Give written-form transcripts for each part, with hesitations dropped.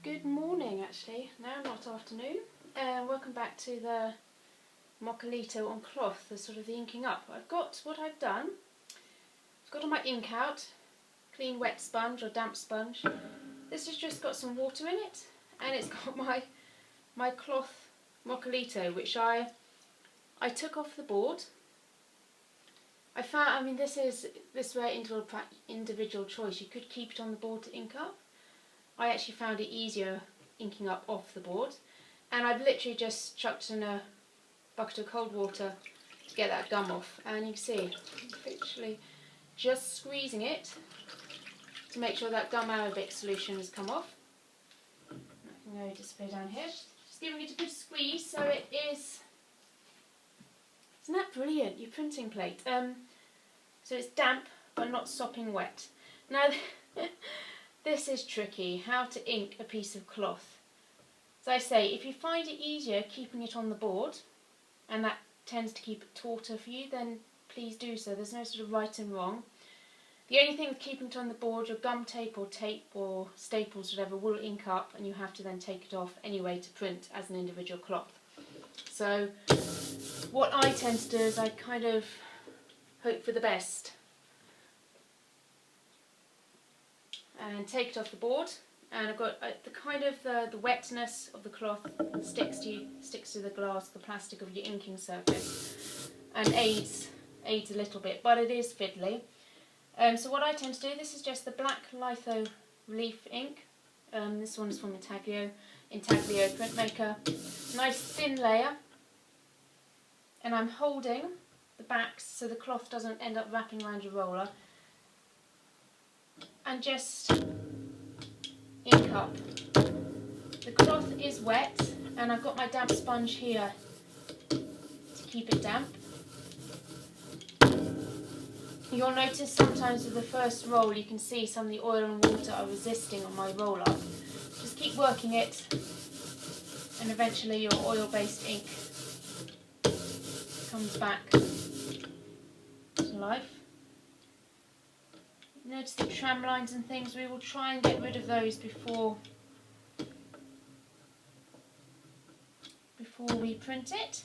Good morning actually, now not afternoon. Welcome back to the Moccolito on cloth, the sort of the inking up. What I've done, I've got all my ink out, clean wet sponge or damp sponge. This has just got some water in it and it's got my cloth Moccolito which I took off the board. I found, this where individual choice. You could keep it on the board to ink up. I actually found it easier inking up off the board, and I've literally just chucked in a bucket of cold water to get that gum off, and you can see literally just squeezing it to make sure that gum arabic solution has come off. I can go display down here, just giving it a good squeeze so it is. Isn't that brilliant, your printing plate? So it's damp but not sopping wet. Now this is tricky, how to ink a piece of cloth. As I say, if you find it easier keeping it on the board, and that tends to keep it tauter for you, then please do so. There's no sort of right and wrong. The only thing with keeping it on the board, your gum tape or staples, whatever, will ink up, and you have to then take it off anyway to print as an individual cloth. So what I tend to do is I kind of hope for the best and take it off the board, and I've got the wetness of the cloth sticks to the glass, the plastic of your inking surface, and aids a little bit, but it is fiddly. So what I tend to do, this is just the black litho relief ink. This one is from Intaglio Printmaker. Nice thin layer, and I'm holding the backs so the cloth doesn't end up wrapping around your roller, and just ink up. The cloth is wet and I've got my damp sponge here to keep it damp. You'll notice sometimes with the first roll you can see some of the oil and water are resisting on my roller. Just keep working it and eventually your oil-based ink comes back to life. Notice the tram lines and things, we will try and get rid of those before we print it.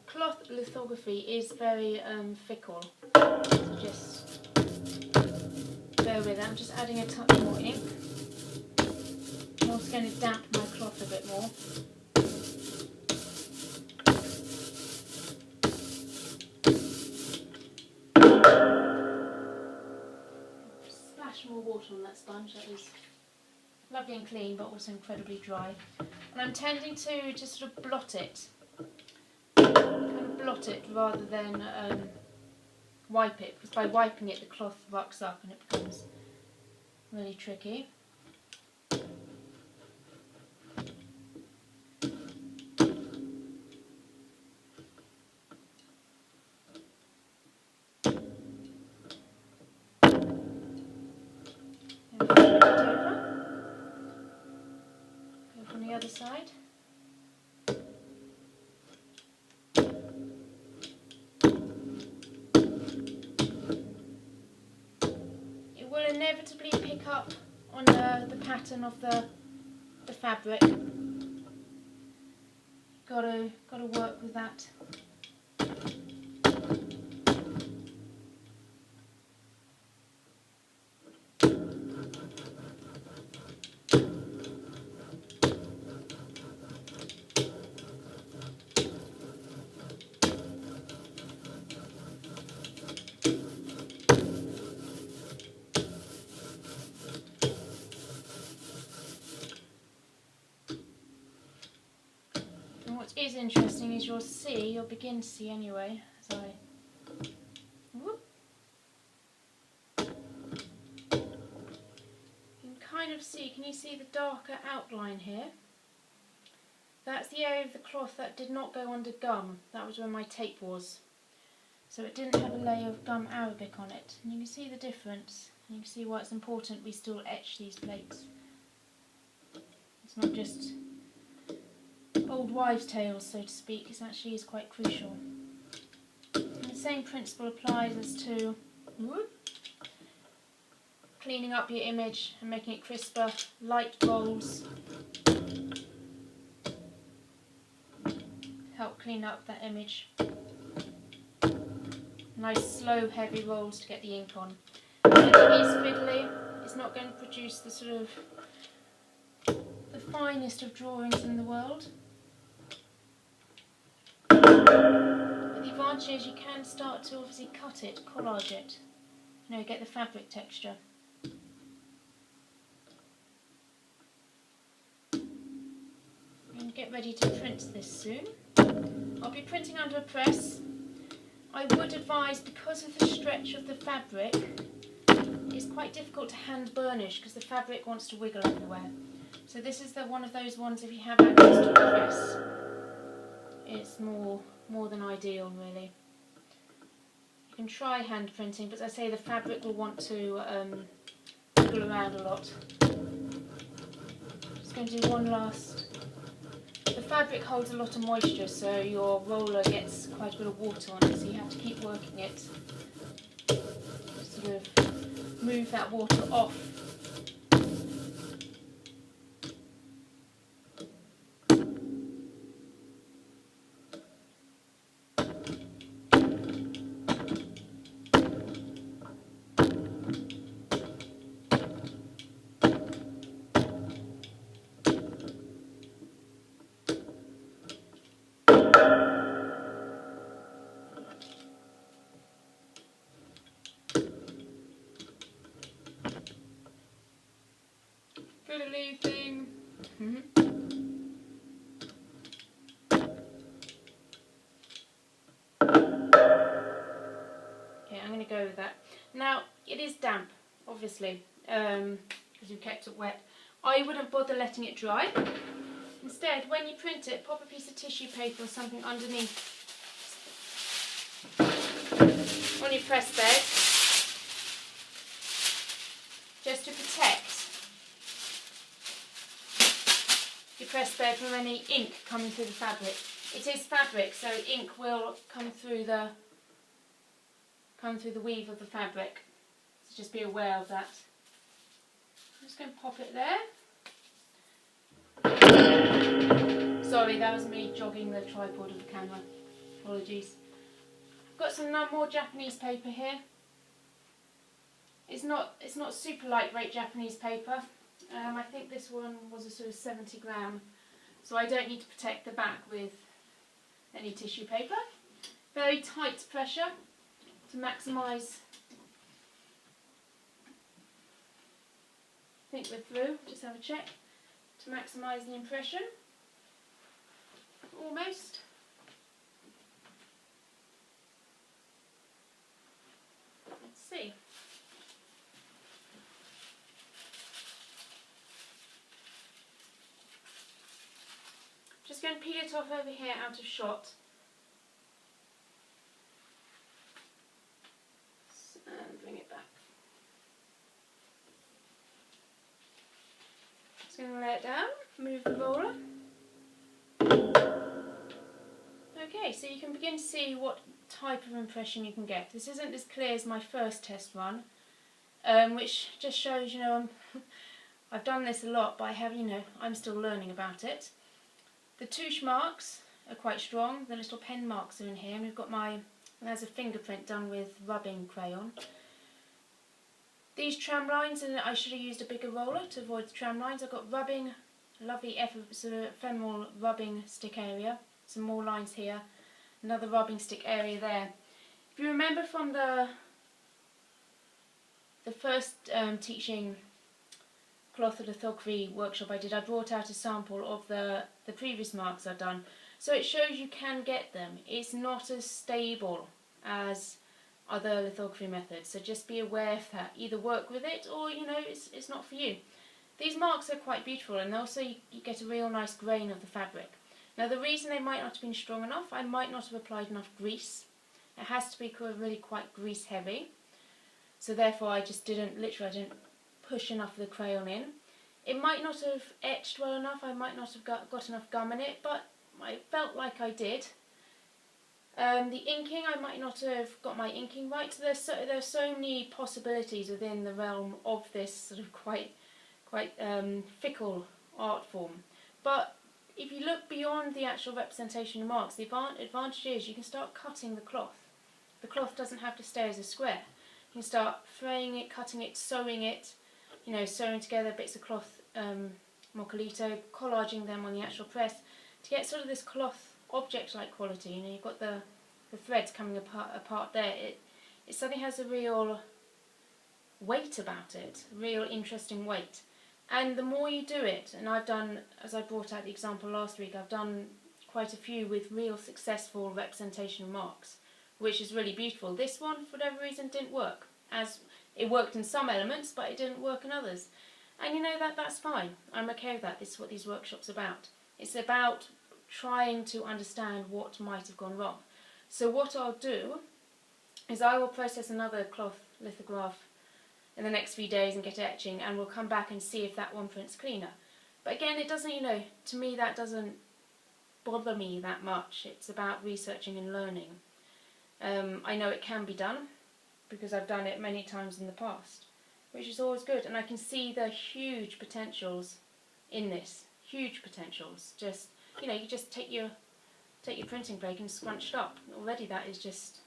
Cloth lithography is very fickle, so just bear with it. I'm just adding a touch more ink. I'm also going to damp my cloth a bit more. Splash more water on that sponge. That is lovely and clean, but also incredibly dry. And I'm tending to just sort of blot it. Blot it rather than wipe it, because by wiping it the cloth rucks up and it becomes really tricky. And flip it over. Go from the other side. Inevitably pick up on the pattern of the fabric. Gotta work with that. What is interesting is you'll begin to see anyway, as I whoop. You can kind of see, can you see the darker outline here? That's the area of the cloth that did not go under gum. That was where my tape was. So it didn't have a layer of gum arabic on it. And you can see the difference. And you can see why it's important we still etch these plates. It's not just old wives' tales, so to speak, is quite crucial. And the same principle applies as to cleaning up your image and making it crisper. Light rolls help clean up that image. Nice slow heavy rolls to get the ink on. And if it is fiddly, it's not going to produce the sort of the finest of drawings in the world. But the advantage is you can start to obviously cut it, collage it, you know, get the fabric texture. And get ready to print this soon. I'll be printing under a press. I would advise, because of the stretch of the fabric, it's quite difficult to hand burnish because the fabric wants to wiggle everywhere. So this is one of those ones, if you have access to a press, it's more than ideal really. You can try hand printing, but as I say, the fabric will want to wiggle around a lot. Just going to do one last. The fabric holds a lot of moisture, so your roller gets quite a bit of water on it, so you have to keep working it to sort of move that water off. Fiddly thing. Okay, I'm going to go with that. Now, it is damp, obviously, because you've kept it wet. I wouldn't bother letting it dry. Instead, when you print it, pop a piece of tissue paper or something underneath on your press bed, just to protect your press bed from any ink coming through the fabric. It is fabric, so ink will come through the weave of the fabric. So just be aware of that. I'm just going to pop it there. Sorry, that was me jogging the tripod of the camera. Apologies. I've got some more Japanese paper here. It's not super lightweight Japanese paper. I think this one was a sort of 70 gram, so I don't need to protect the back with any tissue paper. Very tight pressure to maximise. I think we're through, just have a check, to maximise the impression. Almost. Let's see. Just going to peel it off over here out of shot. And bring it back. Just going to lay it down, move the roller. Okay, so you can begin to see what type of impression you can get. This isn't as clear as my first test run, which just shows, you know, I've done this a lot, but I'm still learning about it. The touche marks are quite strong. The little pen marks are in here, and we've got there's a fingerprint done with rubbing crayon. These tram lines, and I should have used a bigger roller to avoid the tram lines. I've got rubbing, lovely sort of ephemeral rubbing stick area. Some more lines here, another rubbing stick area there. If you remember from the first teaching cloth lithography workshop I did, I brought out a sample of the previous marks I've done. So it shows you can get them. It's not as stable as other lithography methods, so just be aware of that. Either work with it or, it's not for you. These marks are quite beautiful, and also you get a real nice grain of the fabric. Now the reason they might not have been strong enough, I might not have applied enough grease. It has to be really quite grease heavy. So therefore I didn't push enough of the crayon in. It might not have etched well enough, I might not have got enough gum in it, but I felt like I did. The inking, I might not have got my inking right. So there's so many possibilities within the realm of this sort of quite fickle art form. But if you look beyond the actual representation of marks, the advantage is you can start cutting the cloth. The cloth doesn't have to stay as a square. You can start fraying it, cutting it, sewing it, you know, sewing together bits of cloth, Moccolito, collaging them on the actual press to get sort of this cloth object-like quality. You know, you've got the threads coming apart there. It suddenly has a real weight about it, a real interesting weight. And the more you do it, and I've done, as I brought out the example last week, I've done quite a few with real successful representation marks, which is really beautiful. This one, for whatever reason, didn't work. As it worked in some elements, but it didn't work in others. And you know, that's fine. I'm okay with that. This is what these workshops are about. It's about trying to understand what might have gone wrong. So what I'll do is I will process another cloth lithograph in the next few days and get it etching, and we'll come back and see if that one prints cleaner. But again, it doesn't, you know, to me that doesn't bother me that much. It's about researching and learning. I know it can be done because I've done it many times in the past, which is always good, and I can see the huge potentials in this. Huge potentials. Just, you know, you just take your printing plate and scrunch it up. Already that is just,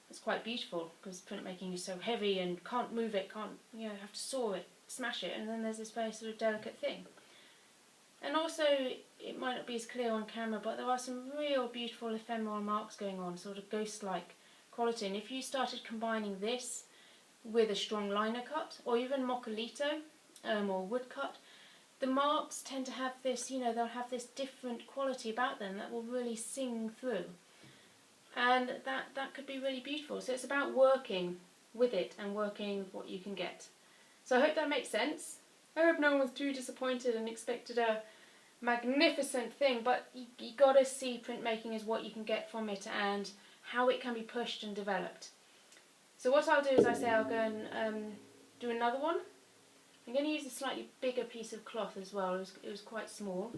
it's quite beautiful, because printmaking is so heavy and can't move it, you know, have to saw it, smash it, and then there's this very sort of delicate thing. And also, it might not be as clear on camera, but there are some real beautiful ephemeral marks going on, sort of ghost-like quality. And if you started combining this with a strong liner cut, or even Moccolito, or woodcut, the marks tend to have this, you know, they'll have this different quality about them that will really sing through. And that could be really beautiful. So it's about working with it and working with what you can get. So I hope that makes sense. I hope no one was too disappointed and expected a magnificent thing, but you got to see printmaking as what you can get from it and how it can be pushed and developed. So what I'll do is, I say, I'll go and do another one. I'm going to use a slightly bigger piece of cloth as well. It was quite small.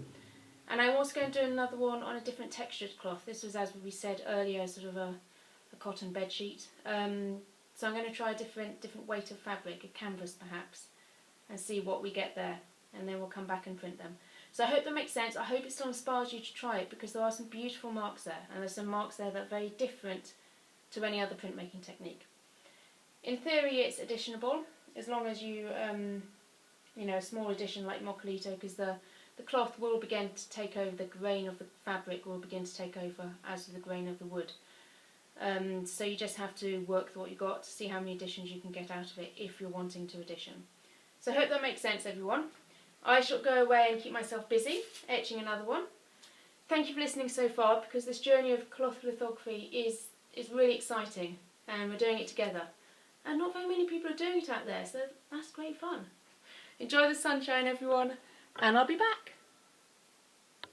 And I'm also going to do another one on a different textured cloth. This was, as we said earlier, sort of a cotton bed sheet. So I'm going to try a different weight of fabric, a canvas perhaps, and see what we get there. And then we'll come back and print them. So I hope that makes sense. I hope it still inspires you to try it, because there are some beautiful marks there. And there's some marks there that are very different to any other printmaking technique. In theory, it's editionable, as long as you, you know, a small edition like Moccolito, because the cloth will begin to take over, the grain of the fabric will begin to take over as the grain of the wood. So you just have to work with what you got, see how many editions you can get out of it if you're wanting to edition. So I hope that makes sense, everyone. I shall go away and keep myself busy etching another one. Thank you for listening so far, because this journey of cloth lithography is really exciting, and we're doing it together. And not very many people are doing it out there, so that's great fun. Enjoy the sunshine, everyone, and I'll be back.